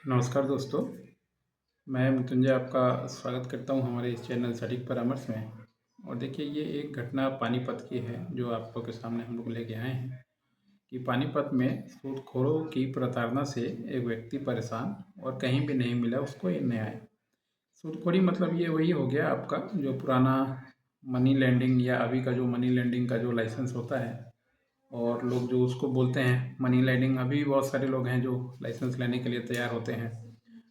नमस्कार दोस्तों, मैं मृत्युंजय आपका स्वागत करता हूं हमारे इस चैनल सटीक परामर्श में। और देखिए, ये एक घटना पानीपत की है जो आप लोग के सामने हम लोग लेके आए हैं कि पानीपत में सूदखोरों की प्रताड़ना से एक व्यक्ति परेशान और कहीं भी नहीं मिला उसको ये न्याय। सूदखोरी मतलब ये वही हो गया आपका जो पुराना मनी लैंडिंग या अभी का जो मनी लैंडिंग का जो लाइसेंस होता है, और लोग जो उसको बोलते हैं मनी लैंडिंग, अभी भी बहुत सारे लोग हैं जो लाइसेंस लेने के लिए तैयार होते हैं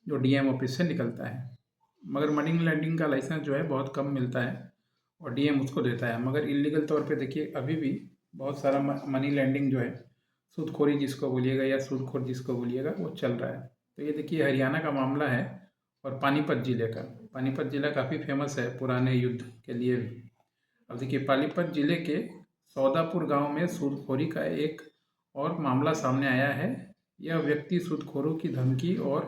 जो डीएम ऑफिस से निकलता है। मगर मनी लैंडिंग का लाइसेंस जो है बहुत कम मिलता है और डीएम उसको देता है। मगर इलीगल तौर पे देखिए अभी भी बहुत सारा मनी लैंडिंग जो है, सूदखोरी जिसको बोलिएगा या सूदखोर जिसको बोलिएगा, वो चल रहा है। तो ये देखिए हरियाणा का मामला है और पानीपत ज़िले का। पानीपत ज़िला काफ़ी फेमस है पुराने युद्ध के लिए भी। अब देखिए पानीपत ज़िले के सौदापुर गांव में सूदखोरी का एक और मामला सामने आया है। यह व्यक्ति सूदखोरों की धमकी और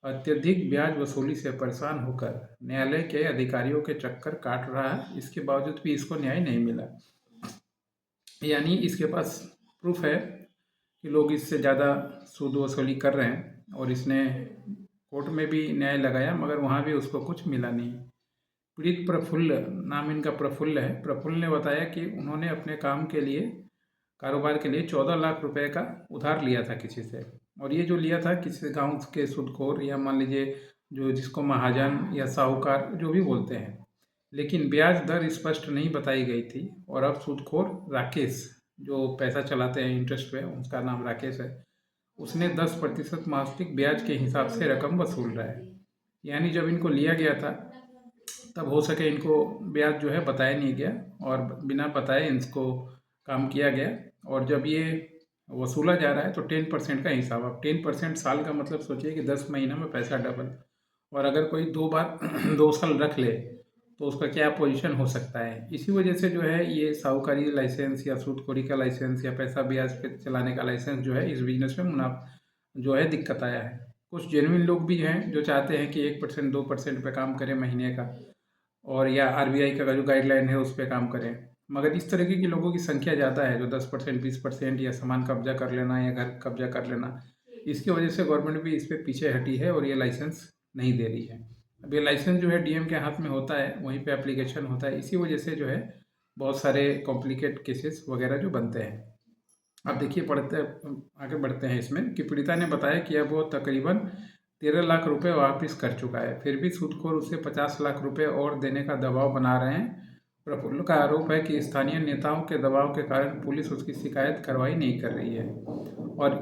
अत्यधिक ब्याज वसूली से परेशान होकर न्यायालय के अधिकारियों के चक्कर काट रहा है। इसके बावजूद भी इसको न्याय नहीं मिला। यानी इसके पास प्रूफ है कि लोग इससे ज़्यादा सूद वसूली कर रहे हैं और इसने कोर्ट में भी न्याय लगाया मगर वहाँ भी उसको कुछ मिला नहीं। पीड़ित प्रफुल्ल, नाम इनका प्रफुल्ल है। प्रफुल्ल ने बताया कि उन्होंने अपने काम के लिए, कारोबार के लिए 14 लाख रुपए का उधार लिया था किसी से। और ये जो लिया था किसी गांव के सूदखोर, या मान लीजिए जो जिसको महाजन या साहूकार जो भी बोलते हैं, लेकिन ब्याज दर स्पष्ट नहीं बताई गई थी। और अब सूदखोर राकेश, जो पैसा चलाते हैं इंटरेस्ट पे, उसका नाम राकेश है, उसने 10% मासिक ब्याज के हिसाब से रकम वसूल रहा है। यानी जब इनको लिया गया था तब हो सके इनको ब्याज जो है बताया नहीं गया और बिना बताए इनको काम किया गया। और जब ये वसूला जा रहा है तो 10% का हिसाब। अब 10% साल का मतलब सोचिए कि 10 महीना में पैसा डबल। और अगर कोई 2 बार 2 साल रख ले तो उसका क्या पोजीशन हो सकता है। इसी वजह से जो है ये साहूकारी लाइसेंस या सूदखोरी का लाइसेंस या पैसा ब्याज पे चलाने का लाइसेंस जो है, इस बिजनेस में मुनाफा जो है दिक्कत आया है। कुछ जेन्युइन लोग भी हैं जो चाहते हैं कि 1% 2% पे काम करें महीने का, और या आरबीआई का जो गाइडलाइन है उस पर काम करें। मगर इस तरीके की लोगों की संख्या ज़्यादा है जो 10% 20% या सामान कब्जा कर लेना या घर कब्जा कर लेना, इसकी वजह से गवर्नमेंट भी इस पर पीछे हटी है और ये लाइसेंस नहीं दे रही है। अब ये लाइसेंस जो है डीएम के हाथ में होता है, वहीं पे एप्लीकेशन होता है। इसी वजह से जो है बहुत सारे कॉम्प्लिकेट केसेस वगैरह जो बनते हैं। अब देखिए आगे बढ़ते हैं इसमें कि पीड़िता ने बताया कि अब वो तकरीबन 13 लाख रुपए वापस कर चुका है, फिर भी सूदखोर उसे 50 लाख रुपए और देने का दबाव बना रहे हैं। प्रफुल्ल का आरोप है कि स्थानीय नेताओं के दबाव के कारण पुलिस उसकी शिकायत कार्रवाई नहीं कर रही है और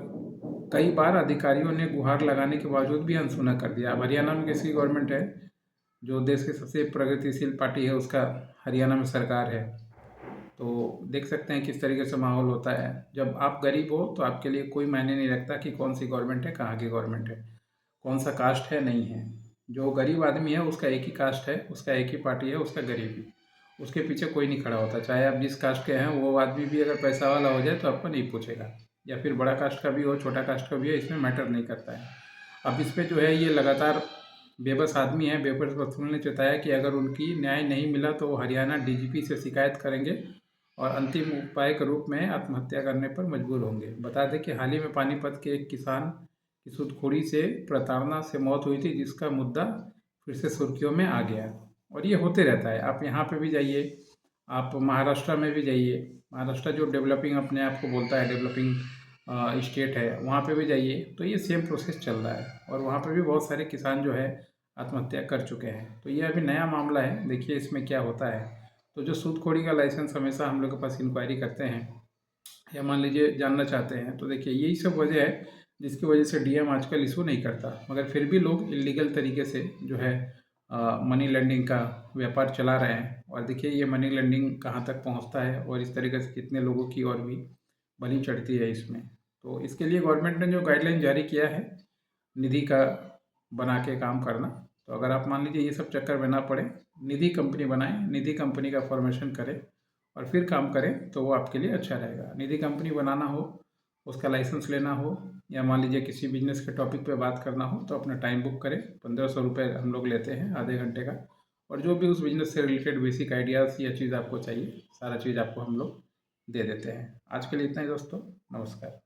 कई बार अधिकारियों ने गुहार लगाने के बावजूद भी अनसुना कर दिया। अब हरियाणा में कैसी गवर्नमेंट है, जो देश की सबसे प्रगतिशील पार्टी है, उसका हरियाणा में सरकार है। तो देख सकते हैं किस तरीके से माहौल होता है। जब आप गरीब हो तो आपके लिए कोई मायने नहीं रखता कि कौन सी गवर्नमेंट है, कहाँ की गवर्नमेंट है, कौन सा कास्ट है, नहीं है। जो गरीब आदमी है उसका एक ही कास्ट है, उसका एक ही पार्टी है, उसका गरीबी, उसके पीछे कोई नहीं खड़ा होता। चाहे आप जिस कास्ट के हैं वो आदमी भी अगर पैसा वाला हो जाए तो आपको नहीं पूछेगा, या फिर बड़ा कास्ट का भी हो छोटा कास्ट का भी हो, इसमें मैटर नहीं करता है। अब इस पर जो है ये लगातार बेबस आदमी है, बेबस वसूल ने चेताया कि अगर उनकी न्याय नहीं मिला तो वो हरियाणा डीजीपी से शिकायत करेंगे और अंतिम उपाय के रूप में आत्महत्या करने पर मजबूर होंगे। बता दें कि हाल ही में पानीपत के एक किसान की सूदखोरी से, प्रताड़ना से मौत हुई थी, जिसका मुद्दा फिर से सुर्खियों में आ गया। और ये होते रहता है। आप यहाँ पे भी जाइए, आप महाराष्ट्र में भी जाइए, महाराष्ट्र जो डेवलपिंग अपने आप को बोलता है, डेवलपिंग स्टेट है, वहाँ पे भी जाइए तो ये सेम प्रोसेस चल रहा है और वहाँ पे भी बहुत सारे किसान जो है आत्महत्या कर चुके हैं। तो ये अभी नया मामला है, देखिए इसमें क्या होता है। तो जो सूदखोरी का लाइसेंस हमेशा हम लोग के पास इंक्वायरी करते हैं या मान लीजिए जानना चाहते हैं, तो देखिए यही सब वजह है जिसकी वजह से डीएम आजकल इशू नहीं करता। मगर फिर भी लोग इलीगल तरीके से जो है मनी लेंडिंग का व्यापार चला रहे हैं। और देखिए ये मनी लेंडिंग कहाँ तक पहुँचता है और इस तरीके से कितने लोगों की और भी बलि चढ़ती है इसमें। तो इसके लिए गवर्नमेंट ने जो गाइडलाइन जारी किया है, निधि का बना के काम करना, तो अगर आप मान लीजिए ये सब चक्कर में ना पड़े, निधि कंपनी बनाएं, निधि कंपनी का फॉर्मेशन करें और फिर काम करें तो वो आपके लिए अच्छा रहेगा। निधि कंपनी बनाना हो, उसका लाइसेंस लेना हो, या मान लीजिए किसी बिजनेस के टॉपिक पे बात करना हो तो अपना टाइम बुक करें। 1500 रुपये हम लोग लेते हैं आधे घंटे का, और जो भी उस बिजनेस से रिलेटेड बेसिक आइडियाज़ या चीज़ आपको चाहिए, सारा चीज़ आपको हम लोग दे देते हैं। आज के लिए इतना ही दोस्तों, नमस्कार।